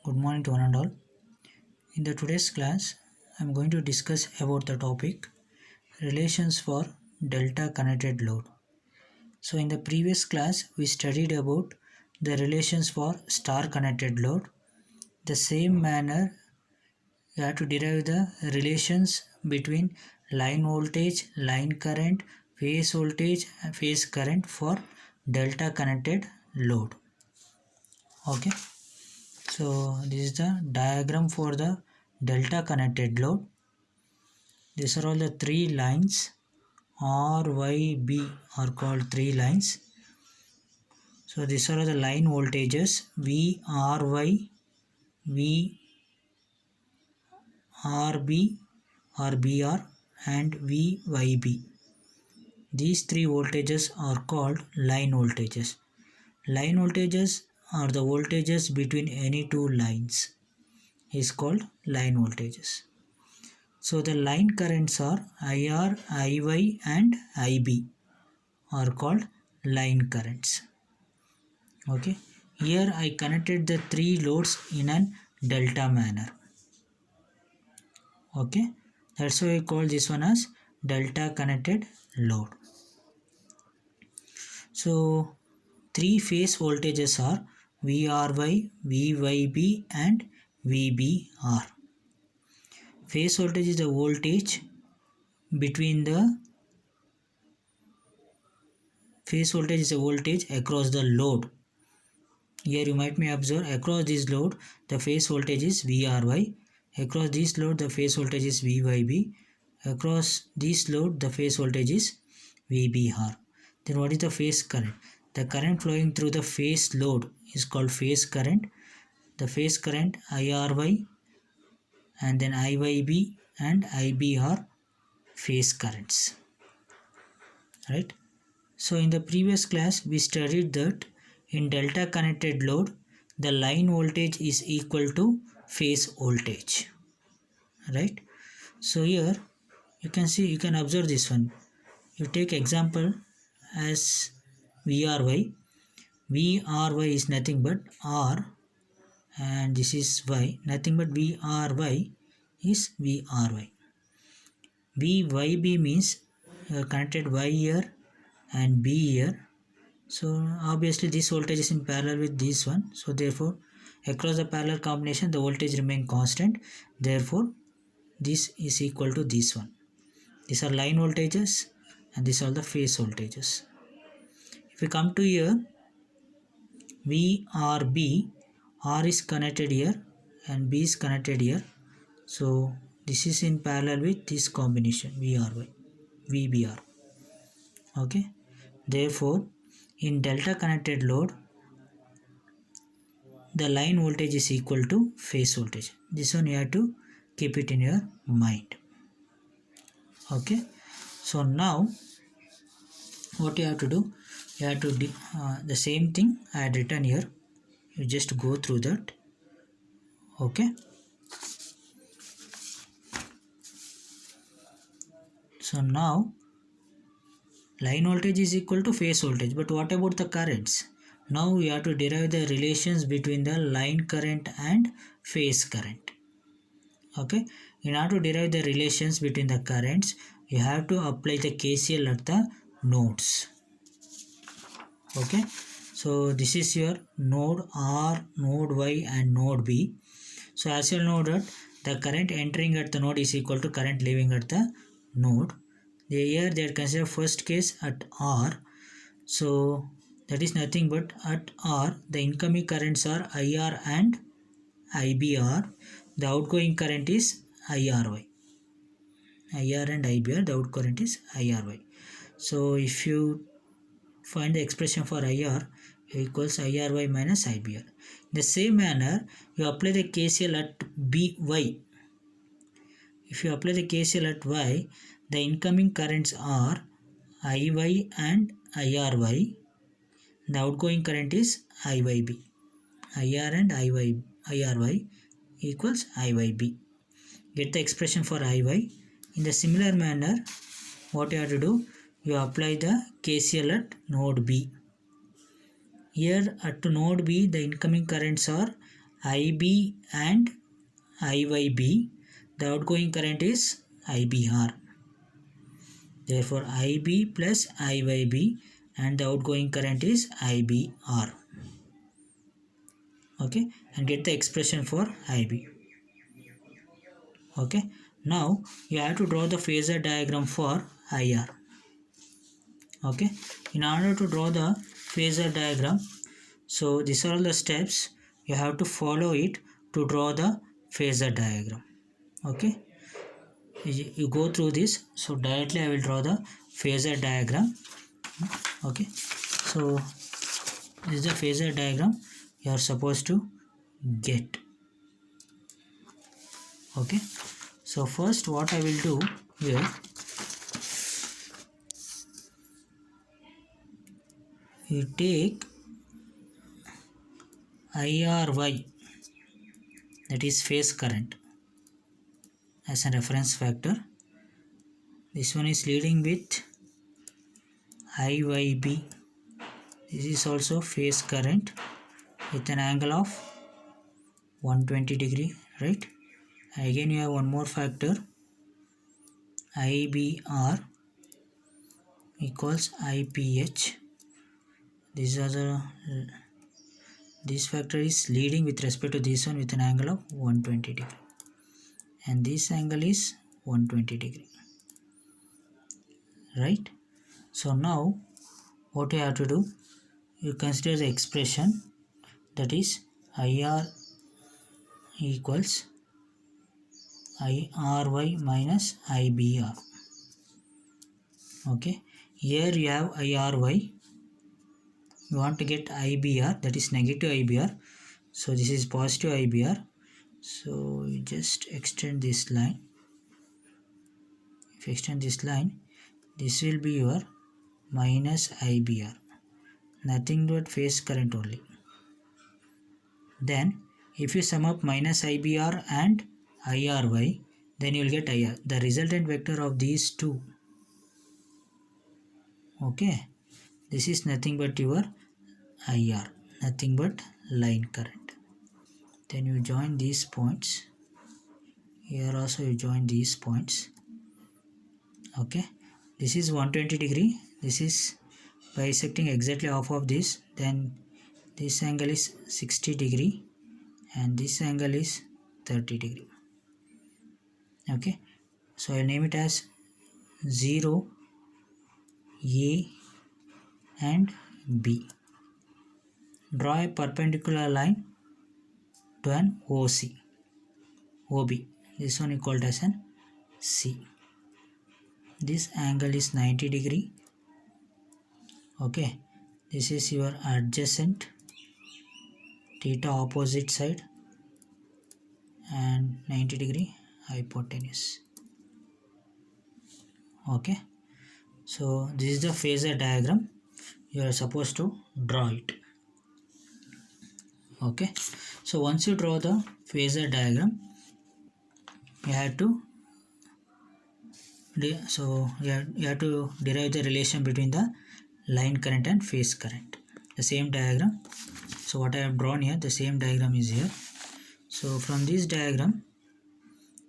Good morning to one and all. In the today's class, I am going to discuss about the topic relations for delta connected load. So in the previous class, we studied about the relations for star connected load. The same manner, you have to derive the relations between line voltage, line current, phase voltage, and phase current for delta connected load. Okay. So this is the diagram for the delta connected load. These are all the three lines. R, Y, B are called three lines. So these are the line voltages V, R, Y, V, R, B or BR and V, Y, B. These three voltages are called line voltages. Line voltages are the voltages between any two lines is called line voltages. So the line currents are IR, IY and IB are called line currents. Okay. Here I connected the three loads in a delta manner. Okay. That's why I call this one as delta connected load. So three phase voltages are VRY, VYB and VBR. Phase voltage is the voltage between the phase voltage is a voltage across the load. Here you might may observe across this load the phase voltage is VRY. Across this load the phase voltage is VYB. Across this load the phase voltage is VBR. Then what is the phase current? The current flowing through the phase load is called phase current. The phase current IRY and then IYB and IB are phase currents. Right? So in the previous class we studied that in delta connected load the line voltage is equal to phase voltage. Right? So here you can observe this one. You take example as VRY. VRY is nothing but R and this is Y. Nothing but VRY is VRY. VYB means connected Y here and B here. So obviously this voltage is in parallel with this one. So therefore across the parallel combination the voltage remain constant. Therefore this is equal to this one. These are line voltages and these are the phase voltages. If we come to here, VRB, R is connected here and B is connected here. So this is in parallel with this combination VRY, VBR. Okay. Therefore, in delta connected load, the line voltage is equal to phase voltage. This one you have to keep it in your mind. Okay. So now what you have to do, you have to the same thing I had written here. You just go through that. Okay. So now line voltage is equal to phase voltage, but what about the currents? Now we have to derive the relations between the line current and phase current. Okay. In order to derive the relations between the currents, you have to apply the KCL at the nodes. Okay. So this is your node R, node Y and node B. So as you know that the current entering at the node is equal to current leaving at the node. Here they are considered first case at R. So that is nothing but at R the incoming currents are IR and IBR. The outgoing current is IRY. IR and IBR, the outgoing current is IRY. So if you find the expression for IR equals IRY minus IBR. In the same manner, you apply the KCL at BY. If you apply the KCL at Y, the incoming currents are IY and IRY. The outgoing current is IYB. IR and IRY equals IYB. Get the expression for IY. In the similar manner, what you have to do, you apply the KCL at node B. Here at node B, the incoming currents are IB and IYB, the outgoing current is IBR. Therefore, IB plus IYB and the outgoing current is IBR. Okay, and get the expression for IB. Okay, now you have to draw the phasor diagram for IR. Okay, in order to draw the phasor diagram, so these are all the steps you have to follow it to draw the phasor diagram. Okay, you go through this. So directly I will draw the phasor diagram. Okay, so this is the phasor diagram you are supposed to get. Okay, so first what I will do here, you take IRY, that is phase current, as a reference factor. This one is leading with IYB. This is also phase current with an angle of 120 degree, right? Again you have one more factor, IBR equals IPH. This factor is leading with respect to this one with an angle of 120 degree, and this angle is 120 degree, right? So now what you have to do, you consider the expression, that is IR equals IRY minus IBR. Okay, here you have IRY, you want to get IBR, that is negative IBR, so this is positive IBR. So you just extend this line. If you extend this line, this will be your minus IBR, nothing but phase current only. Then if you sum up minus IBR and IRY, then you will get IR, the resultant vector of these two. Okay, this is nothing but your IR, nothing but line current. Then you join these points. Here also you join these points. Okay, this is 120 degree. This is bisecting exactly half of this. Then this angle is 60 degree and this angle is 30 degree. Okay, so I'll name it as 0, A and B. Draw a perpendicular line to an OC, OB. This one is called as an C. This angle is 90 degree. Okay, this is your adjacent, theta opposite side, and 90 degree hypotenuse. Okay, so this is the phasor diagram, you are supposed to draw it. Okay, so once you draw the phasor diagram, you have to derive the relation between the line current and phase current. The same diagram, so what I have drawn here, the same diagram is here. So from this diagram,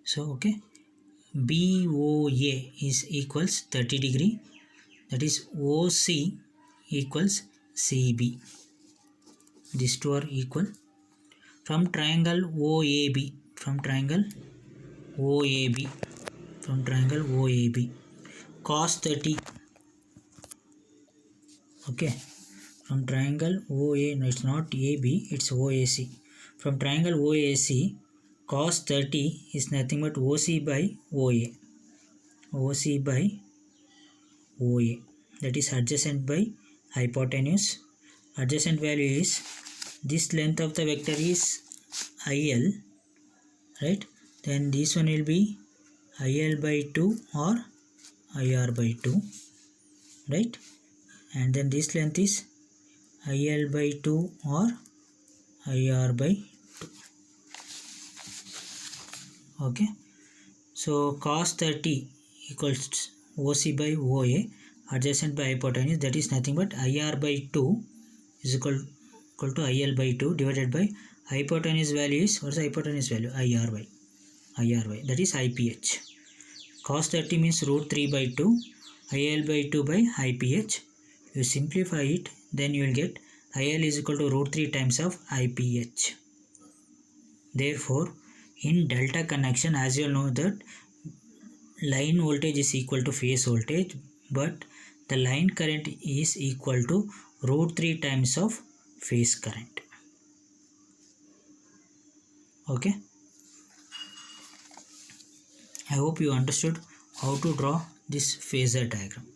so okay, BOA is equals 30 degree, that is OC equals CB. These two are equal. From triangle OAB, cos 30. Okay, from triangle OA, no, it's not AB, it's OAC. From triangle OAC, cos 30 is nothing but OC by OA. OC by OA, that is adjacent by hypotenuse. Adjacent value is, this length of the vector is IL, right? Then this one will be IL by 2 or IR by 2, right? And then this length is IL by 2 or IR by 2. Okay, so cos 30 equals OC by OA, adjacent by hypotenuse, that is nothing but IR by 2 is equal to IL by 2 divided by Hypotenuse value is, what's the hypotenuse value? IRY. IRY, that is IPH. Cos 30 means root 3 by 2, IL by 2 by IPH. You simplify it, then you will get IL is equal to root 3 times of IPH. Therefore, in delta connection, as you know that line voltage is equal to phase voltage, but the line current is equal to root 3 times of phase current. Okay. I hope you understood how to draw this phasor diagram,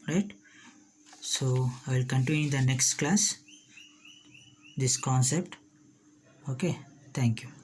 right? So I will continue in the next class this concept. Okay, thank you.